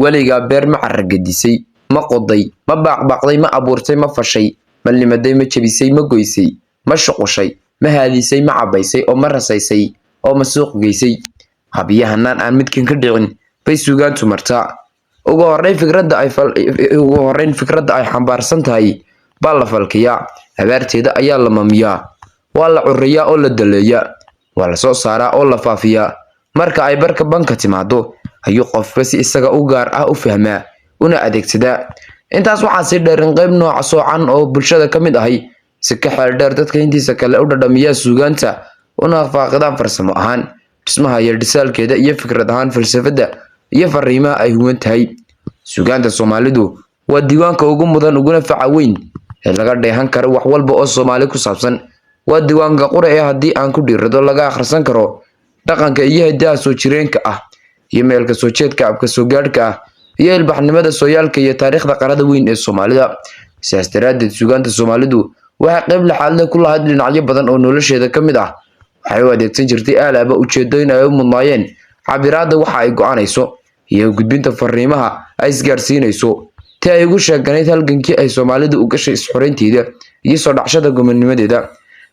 weligaa beer ma carragedisay ma qoday ma baaqbaaqday ma abuurtay ma fashay ma limaday ma jebisay ma goysay ma shuqushay ma haadisay ma cabaysay oo ma rasaysay oo ma suuq geysay habiyahanaan aan midkan ka dhicin bay suugaantu martaa ugu horreyn fikradda ay xambaarsan tahay baa la falkiyaa abaarteeda ayaa la mamiyaa waa la curiyaa oo la daleeyaa waa la soo saaraa oo la faafiyaa marka ay barka banka timaado ayuu qofba si isaga u gaar ah u fahmaa una adeegsadaa intaas waxaa sii dheer in qayb nooca soocan oo bulshada ka mid ahay si ka xeel dheer dadka intiisa kale u dhadhamiyaa suugaanta una faaqidaan farsamo ahaan dhismaha iyo dhisaalkeeda iyo fikrad ahaan falsafada iyo fariimaha ay huwan tahay suugaanta Soomaalidu waa diiwaanka ugu mudan uguna faca weyn ee laga dheehan karo wax walba oo Soomaali ku saabsan waa diiwaanka qura ee haddii aan ku dhiirado laga akhrisan karo dhaqanka iyo hidaha soo jireenka ah iyo meelka soo jeedka abka soo gaadhka ah iyo ilbaxnimada sooyaalka iyo taariikhda qarada weyn ee Soomaalida sidaas daraadeed suugaanta Soomaalidu waxay qayb laxaad leh ku lahayd dhinacyo badan oo nolosheeda ka mid ah waxay u adeegsan jirtay aalaaba ujeedooyin ay u mudnaayeen cabiraadda waxa ay go'aanayso iyo gudbinta fariimaha ay isgaarsiinayso tii ay ugu sheeganayd halgankii ay Soomaalidu u gashay isxoreynteeda iyo soo dhacshada gobonnimadeeda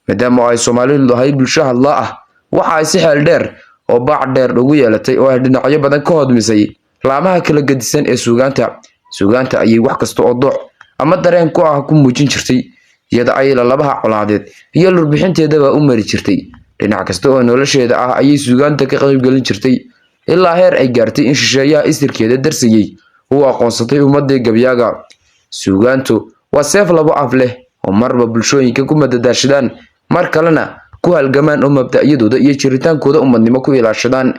maadaama ay Soomaalidu lahayd bulsho hadla ah waxa ay si xeel dheer oo baac dheer ugu yeelatay oo ay dhinacyo badan ka hodmisay laamaha kala gedisan ee suugaanta ayay wax kasta oo dooc ama dareen ku ah ku muujin jirtay iyada ay labaha colaadeed iyo lurbixinteedaba u mari jirtay dhinac kasta oo nolosheeda ah ayay suugaanta ka qayb galin jirtay ilaa heer ay gaartay in shisheeyaha isirkeeda darsayay uu aqoonsatay ummadii gabyaaga suugaantu waa seef labo af leh oo marba bulshooyinka ku madadaashadaan mar kalena ku halgamaan oo mabda'yadooda iyo jiritaankooda ummadnimo ku ilaashadaan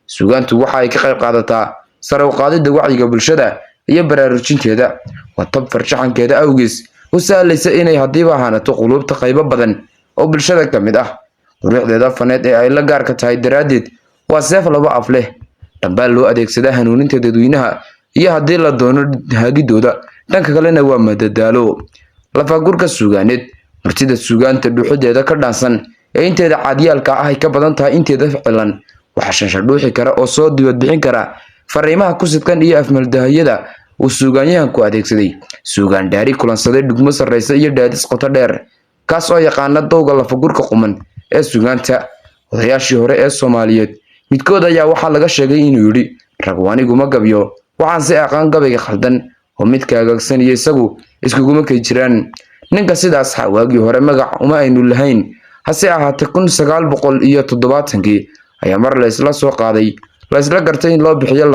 suugaantu waxa ay ka qayb qaadataa sare u qaadida wacyiga bulshada iyo baraarujinteeda waa tab farshaxankeeda awgees u sahlaysa inay hadiiba ahaanato qulubta qaybo badan oo bulshada ka mid ah quruxdeeda faneed ee ay la gaarka tahay daraadeed waa seef labo af leh dhanbaa loo adeegsadaa hanuuninta dadweynaha iyo haddii la doono hagidooda dhanka kalena waa madadaalo lafagurka suugaaneed martida suugaanta dhuuxideeda ka dhaansan ee inteeda caadiyaalka ah ay ka badan tahay inteeda ficilan waxa shansha dhuuxi kara oo soo dibad bixin kara fariimaha ku sidkan iyo afmaldahayada uu suugaanyahanku adeegsaday suugaan dhaari kulansaday dhugmo sarreysa iyo dhaadis qoto dheer kaas oo yaqaana dowga lafagurka quman ee suugaanta odayaashii hore ee Soomaaliyeed midkood ayaa waxaa laga sheegay inuu yiri rag wanigu ma gabyo waxaan si aqaan gabayga khaldan oo mid kaagagsan iyo isagu iskuguma kay jiraan ninka sidaas xawaagii hore magac uma aynu lahayn hase ahaatee 1970 ayaa mar la isla soo qaaday la isla gartay in loo bixiyo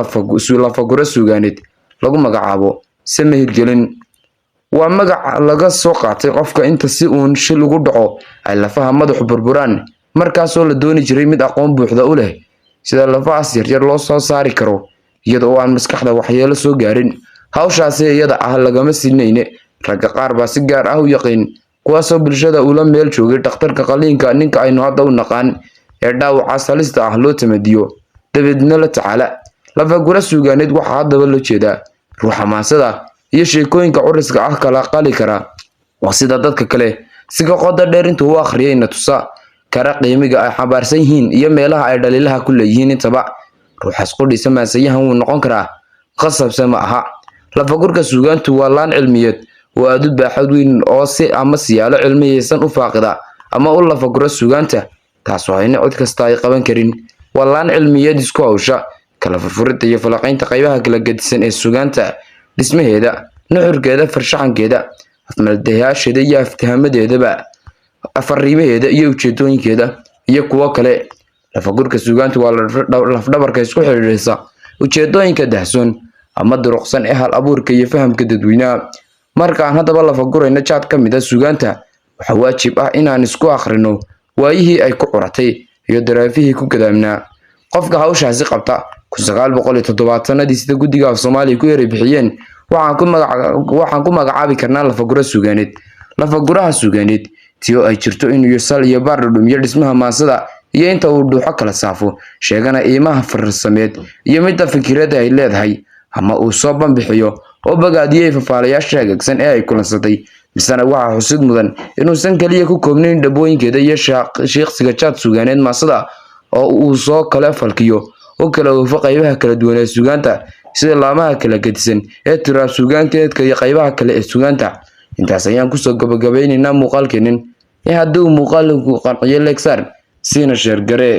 lafaguro suugaaneed lagu magacaabo Samir Gelin waa magac laga soo qaatay qofka inta si uun shil ugu dhaco ay lafaha madaxu burburaan markaas oo la dooni jiray mid aqoon buuxda u leh sida lafahaas yar loo soo saari karo iyadoo aan maskaxda waxyeelo soo gaarin hawshaasi iyada ah lagama sinayne ragga qaar baa si gaar ah u yaqaan kuwaasoo bulshada ula meel joogay dhakhtarka qaliinka ninka aynu hadda u naqaan ee dhaawaca salista ah loo tamadiyo dabeedna la tacaala lafagura suugaaneed waxa haddaba loo jeedaa ruuxa maasada iyo sheekooyinka curiska ah kala qali kara waa sida dadka kale si qodob dheer intuu u akhriyayna tusa kara qiimiga ay xabaarsan yihiin iyo meelaha ay dhaliilaha ku leeyihiin intaba ruuxaas qudhiisa maasayahan wuu noqon karaa qasabse ma aha lafagurka suugaantu waa laan cilmiyeed oo aad u baaxad weyn oo si ama siyaalo cilmiyeysan u faaqida ama u lafaguro suugaanta taasoo ayna cid kasta ay qaban karin waa laan cilmiyeed isku hawsha kala furfurinta iyo falaqaynta qaybaha kala gedisan ee suugaanta dhismaheeda nuxurkeeda farshaxankeeda afmaldayaasheeda iyo aftahamadeedaba fariimaheeda iyo ujeedooyinkeeda iyo kuwo kale lafagurka suugaantu waa lafdhabarka isku xiriiraysa ujeedooyinka dahsoon ama duruqsan ee hal abuurka iyo fahamka dadweynaha marka aan haddaba lafagurayna jaad ka mid ah suugaanta waxa waajib ah inaan isku akhrino waayihii ay ku curatay iyo daraafihii ku gadaamnaa qofka hawshaasi qabta 1970 sida guddiga Soomaaliya ku yeeray bixiyeen waxaan ku magacaabi karnaa lafagura suugaaneed lafaguraha suugaaneed tiyo ay jirto inuu yosal iyo baar dhumiyo dhismaha maasada iyo inta uu dhuuxo kala saafo sheegana iimaha farsameed iyo midda fikirada ay leedahay ama uu soo banbixiyo oo bagaadiyay fafaalayaasha hagaagsan ee ay kulansatay misana waxa xusid mudan inuusan kaliya ku koobnayn dhabooyinkeeda iyo sheekhsiga jaad suugaaneed maasada oo uu soo kala falkiyo oo kala wafaq qaybaha kala duwan ee suugaanta sida laamaha kala gedisan ee tiraab suugaanteedka iyo qaybaha kale ee suugaanta. intaas ayaan kusoo gabagabaynaynaa muuqaalkeenin. haddii uu muuqaalku qanciyo like saar siina sheer garee.